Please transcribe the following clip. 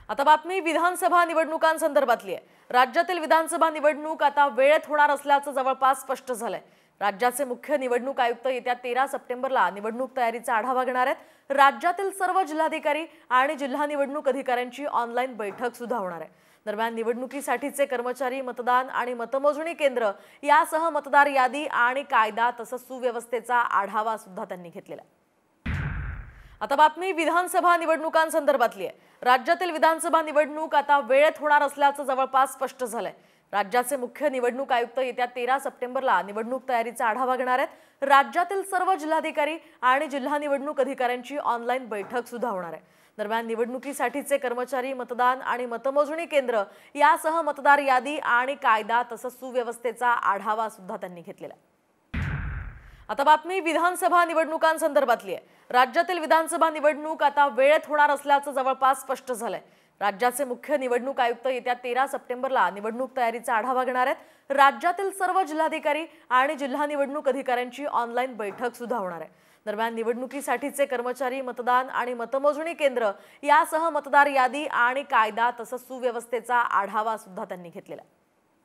आता बातमी विधानसभा निवडणुकांसंदर्भातली आहे। राज्यातील विधानसभा निवडणूक आता वेळेत होणार असल्याचं जवळपास स्पष्ट झालंय। राज्याचे मुख्य निवडणूक आयुक्त येत्या 13 सप्टेंबरला निवडणूक तयारीचा आढावा घेणार आहेत। राज्यातील सर्व जिल्हाधिकारी आणि जिल्हा निवडणूक अधिकाऱ्यांची ऑनलाईन बैठक सुद्धा होणार आहे। दरम्यान निवडणुकीसाठीचे कर्मचारी, मतदान आणि मतमोजणी केंद्र यासह मतदार यादी आणि कायदा तसंच सुव्यवस्थेचा आढावा सुद्धा त्यांनी घेतलेला आहे। आता बातमी विधानसभा निवडणुकांसंदर्भातली आहे। राज्यातील विधानसभा निवडणूक आता वेळेत होणार असल्याचं जवळपास स्पष्ट झालंय। राज्याचे मुख्य निवडणूक आयुक्त येत्या 13 सप्टेंबरला निवडणूक तयारीचा आढावा घेणार आहेत। राज्यातील सर्व जिल्हाधिकारी आणि जिल्हा निवडणूक अधिकाऱ्यांची ऑनलाईन बैठक सुद्धा होणार आहे। दरम्यान निवडणुकीसाठीचे कर्मचारी, मतदान आणि मतमोजणी केंद्र यासह मतदार यादी आणि कायदा तसंच सुव्यवस्थेचा आढावा सुद्धा त्यांनी घेतलेला आहे। आता बातमी विधानसभा निवडणुकांसंदर्भातली आहे। राज्यातील विधानसभा निवडणूक आता वेळेत होणार असल्याचं जवळपास स्पष्ट झालंय। राज्याचे मुख्य निवडणूक आयुक्त येत्या 13 सप्टेंबरला निवडणूक तयारीचा आढावा घेणार आहेत। राज्यातील सर्व जिल्हाधिकारी आणि जिल्हा निवडणूक अधिकाऱ्यांची ऑनलाईन बैठक सुद्धा होणार आहे। दरम्यान निवडणुकीसाठीचे कर्मचारी, मतदान आणि मतमोजणी केंद्र यासह मतदार यादी आणि कायदा तसंच सुव्यवस्थेचा आढावा सुद्धा त्यांनी घेतलेला आहे।